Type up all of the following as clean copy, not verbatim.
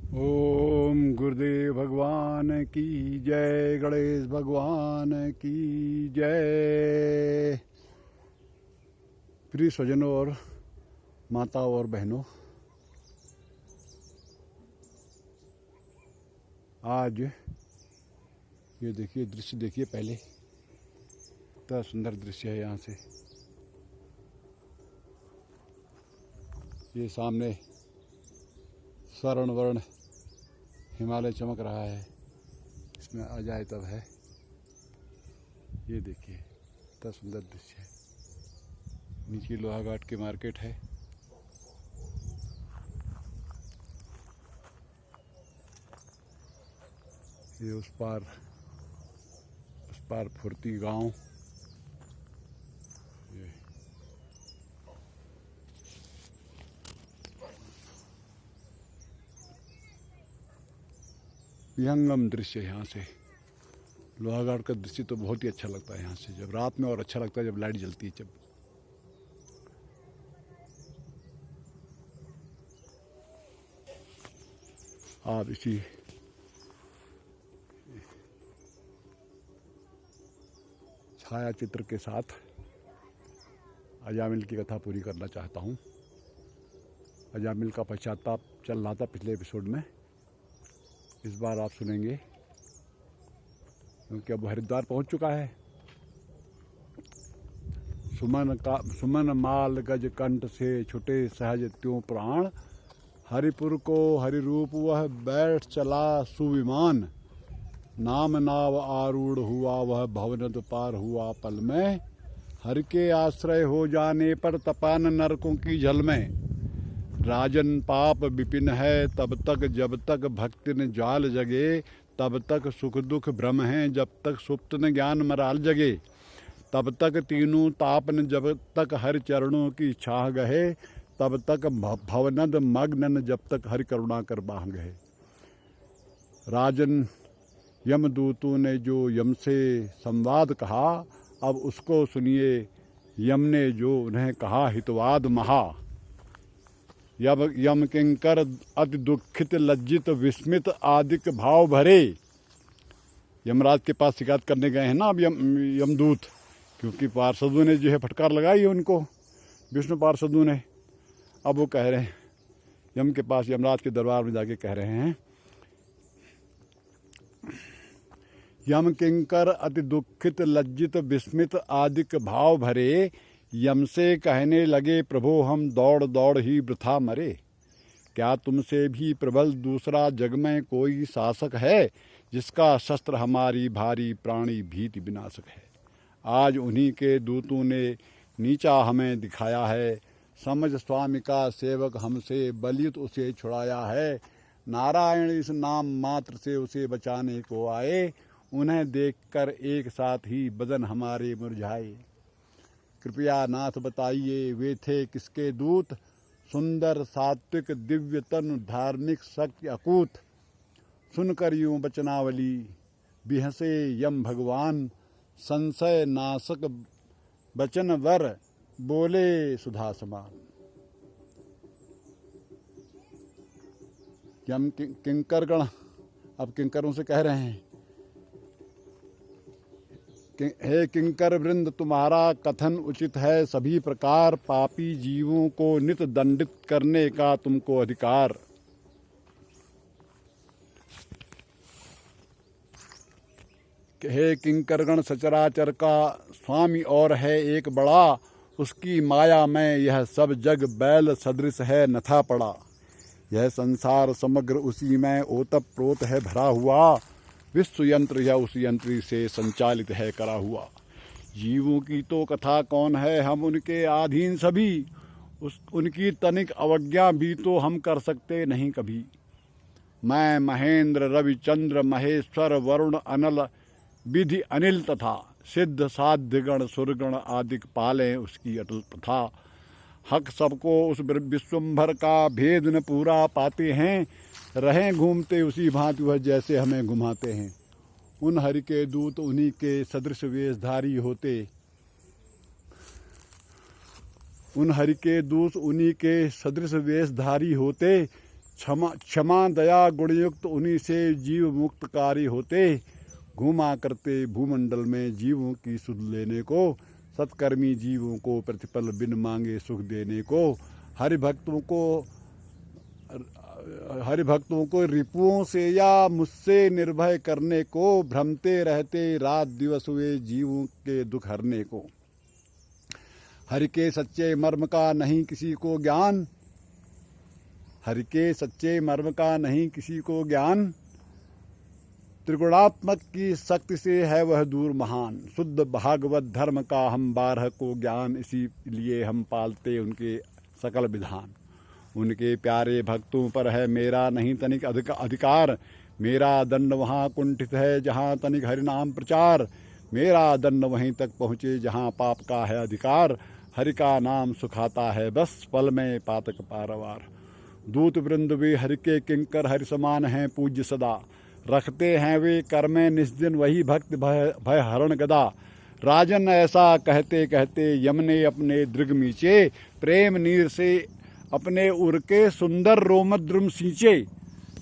ओम गुरुदेव भगवान की जय, गणेश भगवान की जय। प्रिय स्वजनों और माताओं और बहनों, आज ये देखिए, दृश्य देखिए। पहले इतना सुंदर दृश्य है। यहाँ से ये सामने स्वर्ण वर्ण हिमालय चमक रहा है। इसमें आ जाए तब है। ये देखिए, इतना सुंदर दृश्य है। नीचे लोहाघाट की मार्केट है। ये उस पार फुर्ती गांव। विहंगम दृश्य यहाँ से। लोहाघाट का दृश्य तो बहुत ही अच्छा लगता है यहाँ से, जब रात में, और अच्छा लगता है जब लाइट जलती है। जब आप इसी छाया चित्र के साथ अजामिल की कथा पूरी करना चाहता हूँ। अजामिल का पश्चाताप चल रहा था पिछले एपिसोड में। इस बार आप सुनेंगे, क्योंकि अब हरिद्वार पहुंच चुका है। सुमन माल गज कंठ से छुटे सहज त्यों प्राण, हरिपुर को हरि रूप वह बैठ चला सुविमान। नाम नाव आरूढ़ हुआ वह भवनद पार हुआ पल में, हर के आश्रय हो जाने पर तपान नरकों की जल में। राजन पाप विपिन है तब तक जब तक भक्ति न ज्वाल जगे, तब तक सुख दुख भ्रम है जब तक सुप्त न ज्ञान मराल जगे। तब तक तीनों तापन जब तक हरि चरणों की छाह गहे, तब तक भवनद मग्न जब तक हरि करुणा कर बाह गए। राजन यमदूतों ने जो यम से संवाद कहा, अब उसको सुनिए यम ने जो उन्हें कहा हितवाद महा। यम किंकर अति दुखित लज्जित विस्मित आदिक भाव भरे। यमराज के पास शिकायत करने गए हैं ना अब यमदूत, क्योंकि पार्षदों ने जो है फटकार लगाई है उनको, विष्णु पार्षदों ने। अब वो कह रहे हैं यम के पास, यमराज के दरबार में जाके कह रहे हैं, यम किंकर अति दुखित लज्जित विस्मित आदिक भाव भरे। यम से कहने लगे प्रभो हम दौड़ दौड़ ही वृथा मरे। क्या तुमसे भी प्रबल दूसरा जग में कोई शासक है, जिसका शस्त्र हमारी भारी प्राणी भीति विनाशक है। आज उन्हीं के दूतों ने नीचा हमें दिखाया है, समझ स्वामी का सेवक हमसे बलित उसे छुड़ाया है। नारायण इस नाम मात्र से उसे बचाने को आए, उन्हें देखकर एक साथ ही बदन हमारे मुरझाए। कृपया नाथ बताइए वे थे किसके दूत, सुंदर सात्विक दिव्य तनु धार्मिक शक्ति अकूत। सुनकर यूं बचनावली बिहसे यम भगवान, संशय नाशक बचन वर बोले सुधा समान। यम किंकरगण अब किंकरों से कह रहे हैं, हे किंकर वृंद तुम्हारा कथन उचित है सभी प्रकार, पापी जीवों को नित दंडित करने का तुमको अधिकार। हे किंकरगण सचराचर का स्वामी और है एक बड़ा, उसकी माया में यह सब जग बैल सदृश है नथा पड़ा। यह संसार समग्र उसी में ओतप प्रोत है भरा हुआ, विश्व यंत्र या उस यंत्री से संचालित है करा हुआ। जीवों की तो कथा कौन है, हम उनके अधीन सभी, उनकी तनिक अवज्ञा भी तो हम कर सकते नहीं कभी। मैं महेंद्र रविचंद्र महेश्वर वरुण अनल विधि अनिल तथा, सिद्ध साध्य गण सुरगण आदिक पालें उसकी अटल प्रथा। हक सबको उस विश्वंभर का भेद न पूरा पाते हैं, रहें घूमते उसी भांति वह जैसे हमें घुमाते हैं। उन हरि के दूत उन्हीं के सदृश वेशधारी होते, उन हरि के दूत उन्हीं के सदृश वेशधारी होते, क्षमा दया गुणयुक्त उन्हीं से जीव मुक्तकारी होते। घूमा करते भूमंडल में जीवों की सुध लेने को, सत्कर्मी जीवों को प्रतिपल बिन मांगे सुख देने को। हरिभक्तों को रिपुओं से या मुझसे निर्भय करने को, भ्रमते रहते रात दिवस हुए जीवों के दुख हरने को। हरि के सच्चे मर्म का नहीं किसी को ज्ञान, हरि के सच्चे मर्म का नहीं किसी को ज्ञान। त्रिगुणात्मक की शक्ति से है वह दूर महान। शुद्ध भागवत धर्म का हम 12 को ज्ञान, इसीलिए हम पालते उनके सकल विधान। उनके प्यारे भक्तों पर है मेरा नहीं तनिक अधिकार। मेरा दंड वहाँ कुंठित है जहाँ तनिक हरिनाम प्रचार। मेरा दंड वहीं तक पहुँचे जहाँ पाप का है अधिकार। हरि का नाम सुखाता है बस पल में पातक पारवार। दूत वृंद वे हरि के किंकर, हरि समान हैं पूज्य सदा। रखते हैं वे कर में निस्दिन वही भक्त भय हरण गदा। राजन ऐसा कहते कहते यमने अपने दृग मीचे। प्रेम नीर से अपने उर के सुंदर रोमद्रुम सींचे।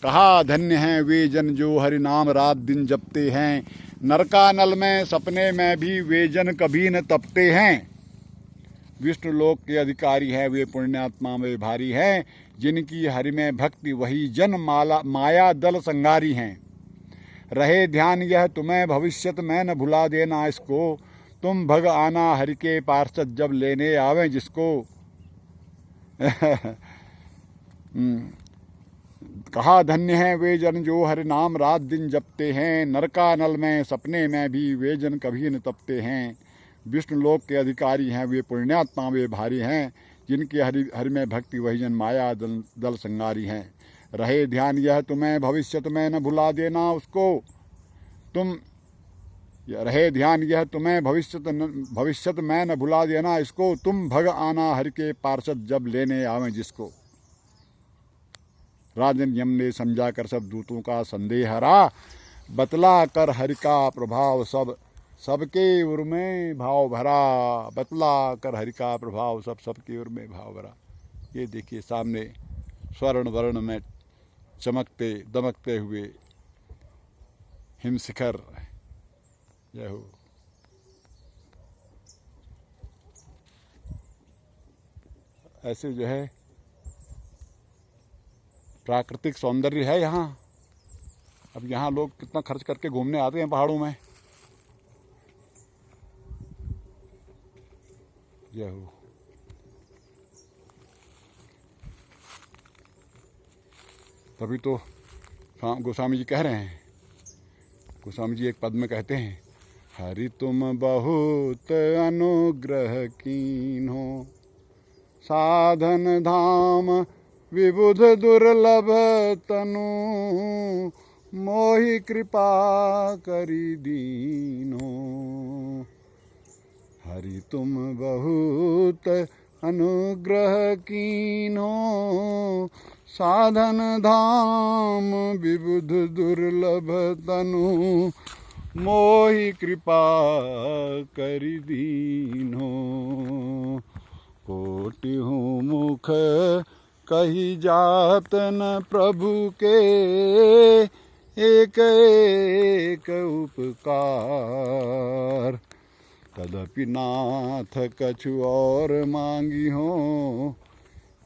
कहा धन्य हैं वे जन जो हरि नाम रात दिन जपते हैं। नरकानल में सपने में भी वे जन कभी न तपते हैं। विष्णु लोक के अधिकारी हैं वे पुण्यात्मा में भारी हैं। जिनकी हरि में भक्ति वही जन माया दल संगारी हैं। रहे ध्यान यह तुम्हें भविष्यत में न भुला देना इसको। तुम भग आना हरि के पार्षद जब लेने आवे जिसको। कहा धन्य हैं वे जन जो हरि नाम रात दिन जपते हैं। नरकानल में सपने में भी वे जन कभी न तपते हैं। विष्णु लोक के अधिकारी हैं वे पुण्यात्मा वे भारी हैं। जिनके हरि में भक्ति वही जन माया दल संगारी हैं। रहे ध्यान यह तुम्हें भविष्यत में न भुला देना उसको। रहे ध्यान यह तुम्हें भविष्यत में न भुला देना इसको। तुम भग आना हरि के पार्षद जब लेने आवें जिसको। राजन यम ने समझा कर सब दूतों का संदेह हरा। बतला कर हरि का प्रभाव सबके उर में भाव भरा। बतला कर हरि का प्रभाव सबके उर में भाव भरा। ये देखिए सामने स्वर्ण वर्ण में चमकते दमकते हुए हिमशिखर। जय हो। ऐसे जो है प्राकृतिक सौंदर्य है यहाँ। अब यहाँ लोग कितना खर्च करके घूमने आते हैं पहाड़ों में। जय हो। तभी तो गोस्वामी जी कह रहे हैं। गोस्वामी जी एक पद में कहते हैं, हरि तुम बहुत अनुग्रह कीन्हो। साधन धाम विबुध दुर्लभ तनु। मोहि कृपा करि दीनो। हरि तुम बहुत अनुग्रह कीन्हो। साधन धाम विबुध दुर्लभ तनु। मोहि कृपा करि दीन्हो। कोटि हूँ मुख कही जात न प्रभु के। एक एक उपकार। तदपि नाथ कछु और मांगी हो।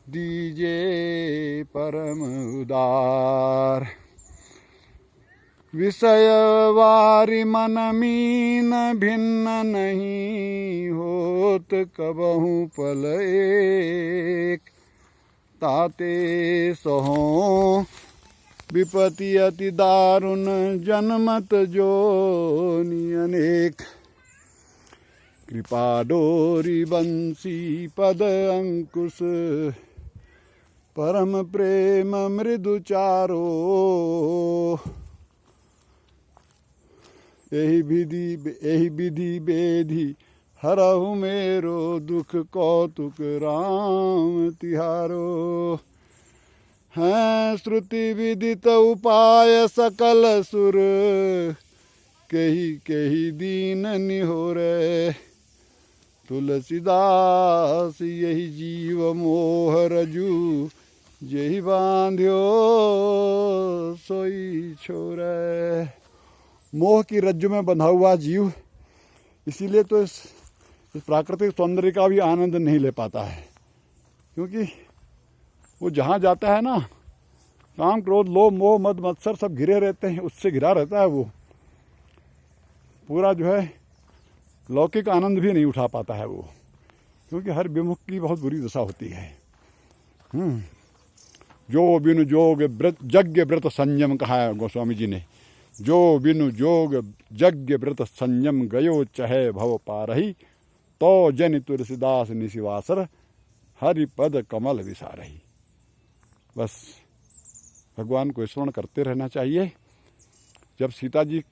दीजे परम उदार। विषय वारी मन मीन भिन्न नहीं होत कबहु पल एक। ताते सहो विपति अति दारुण जन्मत जोनि अनेक। कृपा डोरी बंसी पद अंकुश। परम प्रेम मृदु चारो। यही विधि बेधि हरहु मेरो दुख कौतुक राम तिहारो। हैं श्रुति विदित उपाय सकल सुर। कही दीन निहोरे। तुलसीदास यही जीव मोह रजू। यही बांध्यो सोई छोरे। मोह की रज्जु में बंधा हुआ जीव इसीलिए तो इस प्राकृतिक सौंदर्य का भी आनंद नहीं ले पाता है, क्योंकि वो जहाँ जाता है ना, काम क्रोध लोभ मोह मद मत्सर सब घिरे रहते हैं, उससे घिरा रहता है। वो पूरा जो है लौकिक आनंद भी नहीं उठा पाता है वो, क्योंकि हर विमुख की बहुत बुरी दशा होती है। जो बिनु जोग यज्ञ व्रत संयम कहा है गोस्वामी जी ने। जो बिनु जोग यज्ञ व्रत संयम गयो चहे भव पारही, तो जन तुलसीदास निशिवासर हरि पद कमल विसारही। बस भगवान को स्मरण करते रहना चाहिए। जब सीता जी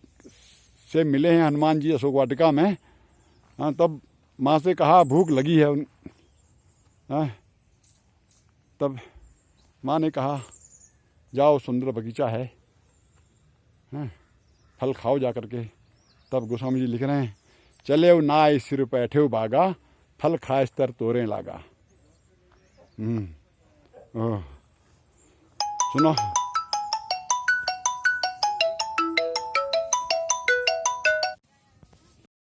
से मिले हैं हनुमान जी अशोक वाटिका में, तब माँ से कहा भूख लगी है। तब माँ ने कहा जाओ सुंदर बगीचा है, फल खाओ जा करके। तब गोस्वामी जी लिख रहे हैं, चले नाय सिर बैठे बागा, फल खाए स्तर तोरे लागा। सुनो।